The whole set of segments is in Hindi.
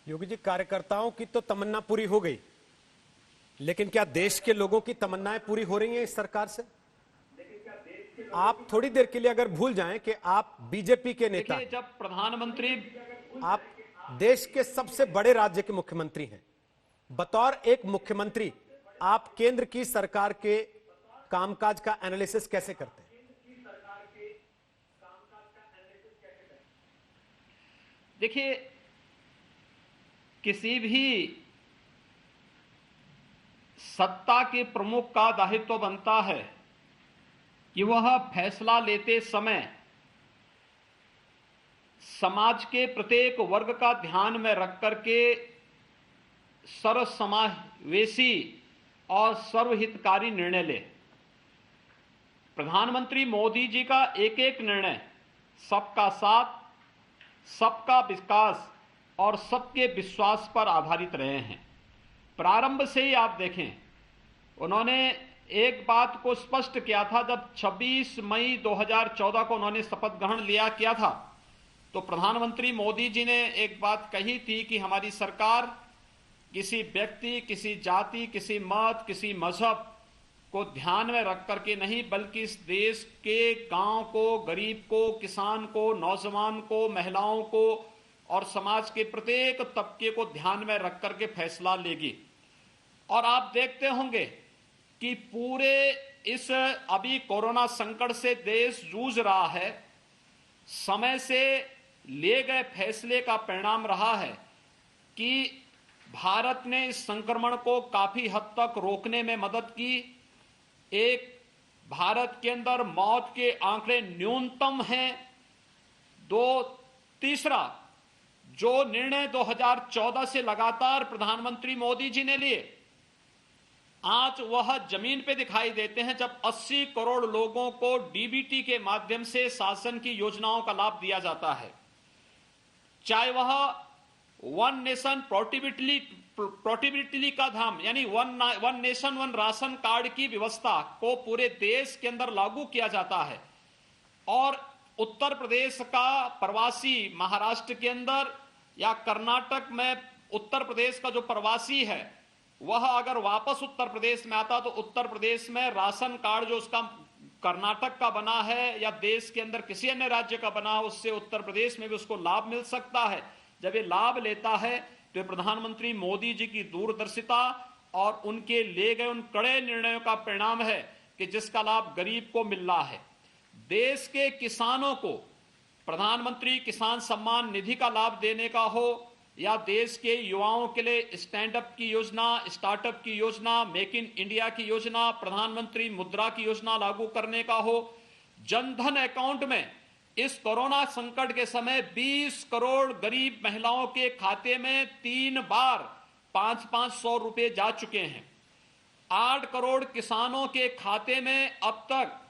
योगी जी, कार्यकर्ताओं की तो तमन्ना पूरी हो गई, लेकिन क्या देश के लोगों की तमन्नाएं पूरी हो रही हैं इस सरकार से? आप थोड़ी देर के लिए अगर भूल जाएं कि आप बीजेपी के नेता देखिए, हैं, जब प्रधानमंत्री आप देश के सबसे बड़े राज्य के मुख्यमंत्री हैं, बतौर एक मुख्यमंत्री आप केंद्र की सरकार के कामकाज का एनालिसिस कैसे करते हैं? देखिए, किसी भी सत्ता के प्रमुख का दायित्व बनता है कि वह फैसला लेते समय समाज के प्रत्येक वर्ग का ध्यान में रख करके सर्वसमावेशी और सर्वहितकारी निर्णय ले। प्रधानमंत्री मोदी जी का एक एक निर्णय सबका साथ, सबका विकास और सबके विश्वास पर आधारित रहे हैं। प्रारंभ से ही आप देखें, उन्होंने एक बात को स्पष्ट किया था। जब 26 मई 2014 को उन्होंने शपथ ग्रहण किया था, तो प्रधानमंत्री मोदी जी ने एक बात कही थी कि हमारी सरकार किसी व्यक्ति, किसी जाति, किसी मत, किसी मजहब को ध्यान में रख करके नहीं, बल्कि इस देश के गांव को, गरीब को, किसान को, नौजवान को, महिलाओं को और समाज के प्रत्येक तबके को ध्यान में रख करके फैसला लेगी। और आप देखते होंगे कि पूरे इस अभी कोरोना संकट से देश जूझ रहा है, समय से लिए गए फैसले का परिणाम रहा है कि भारत ने इस संक्रमण को काफी हद तक रोकने में मदद की। एक, भारत के अंदर मौत के आंकड़े न्यूनतम हैं। दो, तीसरा, जो निर्णय 2014 से लगातार प्रधानमंत्री मोदी जी ने लिए, आज वह जमीन पे दिखाई देते हैं, जब 80 करोड़ लोगों को डीबीटी के माध्यम से शासन की योजनाओं का लाभ दिया जाता है। चाहे वह वन नेशन पोर्टेबिलिटी का धाम, यानी one nation one ration card की व्यवस्था को पूरे देश के अंदर लागू किया जाता है, और उत्तर प्रदेश का प्रवासी महाराष्ट्र के अंदर या कर्नाटक में उत्तर प्रदेश का जो प्रवासी है, वह अगर वापस उत्तर प्रदेश में आता तो उत्तर प्रदेश में राशन कार्ड जो उसका कर्नाटक का बना है या देश के अंदर किसी अन्य राज्य का बना है, उससे उत्तर प्रदेश में भी उसको लाभ मिल सकता है। जब ये लाभ लेता है तो प्रधानमंत्री मोदी जी की दूरदर्शिता और उनके ले गए उन कड़े निर्णयों का परिणाम है कि जिसका लाभ गरीब को मिल रहा है। देश के किसानों को प्रधानमंत्री किसान सम्मान निधि का लाभ देने का हो, या देश के युवाओं के लिए स्टैंड अप की योजना, स्टार्टअप की योजना, मेक इन इंडिया की योजना, प्रधानमंत्री मुद्रा की योजना लागू करने का हो, जनधन अकाउंट में इस कोरोना संकट के समय 20 करोड़ गरीब महिलाओं के खाते में 3 बार 500 रुपए जा चुके हैं। 8 करोड़ किसानों के खाते में अब तक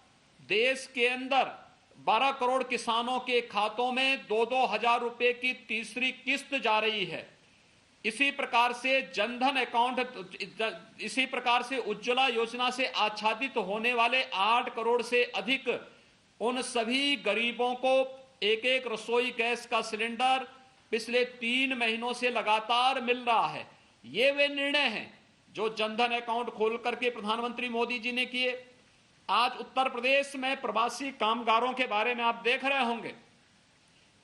देश के अंदर 12 करोड़ किसानों के खातों में 2-2 हजार रुपए की तीसरी किस्त जा रही है। इसी प्रकार से जनधन अकाउंट, इसी प्रकार से उज्ज्वला योजना से आच्छादित होने वाले 8 करोड़ से अधिक उन सभी गरीबों को एक एक रसोई गैस का सिलेंडर पिछले 3 महीनों से लगातार मिल रहा है। ये वे निर्णय हैं जो जनधन अकाउंट खोल करके प्रधानमंत्री मोदी जी ने किए। आज उत्तर प्रदेश में प्रवासी कामगारों के बारे में आप देख रहे होंगे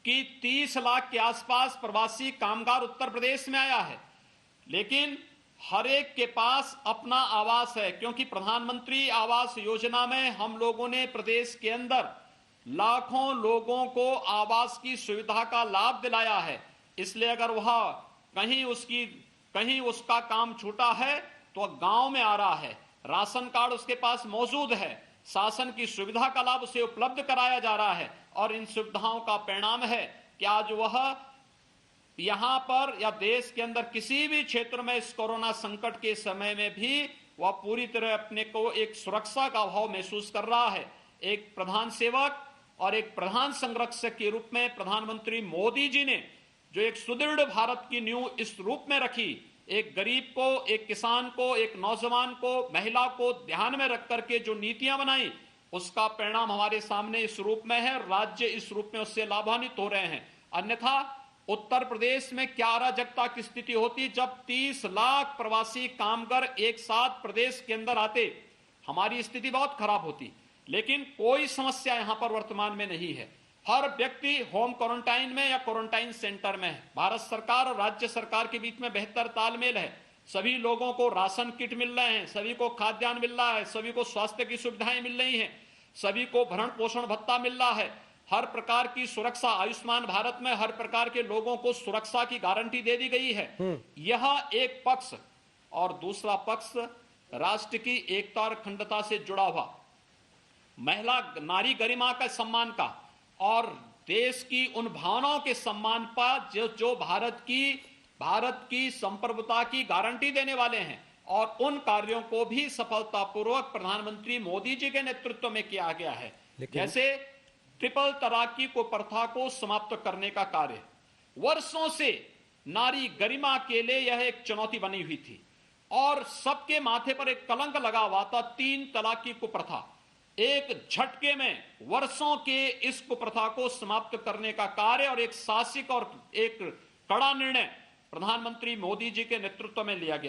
कि 30 लाख के आसपास प्रवासी कामगार उत्तर प्रदेश में आया है, लेकिन हर एक के पास अपना आवास है, क्योंकि प्रधानमंत्री आवास योजना में हम लोगों ने प्रदेश के अंदर लाखों लोगों को आवास की सुविधा का लाभ दिलाया है। इसलिए अगर वह कहीं उसका काम छूटा है तो गांव में आ रहा है, राशन कार्ड उसके पास मौजूद है, शासन की सुविधा का लाभ उसे उपलब्ध कराया जा रहा है, और इन सुविधाओं का परिणाम है कि आज वह यहां पर या देश के अंदर किसी भी क्षेत्र में इस कोरोना संकट के समय में भी वह पूरी तरह अपने को एक सुरक्षा का भाव महसूस कर रहा है। एक प्रधान सेवक और एक प्रधान संरक्षक के रूप में प्रधानमंत्री मोदी जी ने जो एक सुदृढ़ भारत की नींव इस रूप में रखी, एक गरीब को, एक किसान को, एक नौजवान को, महिला को ध्यान में रख करके जो नीतियां बनाई, उसका परिणाम हमारे सामने इस रूप में है। राज्य इस रूप में उससे लाभान्वित हो रहे हैं। अन्यथा उत्तर प्रदेश में क्या अराजकता की स्थिति होती जब 30 लाख प्रवासी कामगार एक साथ प्रदेश के अंदर आते। हमारी स्थिति बहुत खराब होती। लेकिन कोई समस्या यहां पर वर्तमान में नहीं है। हर व्यक्ति होम क्वारंटाइन में या क्वारंटाइन सेंटर में है। भारत सरकार और राज्य सरकार के बीच में बेहतर तालमेल है। सभी लोगों को राशन किट मिल रहे हैं, सभी को खाद्यान्न मिल रहा है, सभी को स्वास्थ्य की सुविधाएं मिल रही हैं, सभी को भरण पोषण भत्ता मिल रहा है। हर प्रकार की सुरक्षा, आयुष्मान भारत में हर प्रकार के लोगों को सुरक्षा की गारंटी दे दी गई है। यह एक पक्ष, और दूसरा पक्ष राष्ट्र की एकता और अखंडता से जुड़ा हुआ, महिला नारी गरिमा का सम्मान का और देश की उन भावनाओं के सम्मान पर जो भारत की संप्रभुता की गारंटी देने वाले हैं। और उन कार्यों को भी सफलतापूर्वक प्रधानमंत्री मोदी जी के नेतृत्व में किया गया है। जैसे ट्रिपल तलाक की कुप्रथा को समाप्त करने का कार्य, वर्षों से नारी गरिमा के लिए यह एक चुनौती बनी हुई थी और सबके माथे पर एक कलंक लगा हुआ था। 3 तलाक की कुप्रथा, एक झटके में वर्षों के इस कुप्रथा को समाप्त करने का कार्य और एक साहसिक और एक कड़ा निर्णय प्रधानमंत्री मोदी जी के नेतृत्व में लिया गया।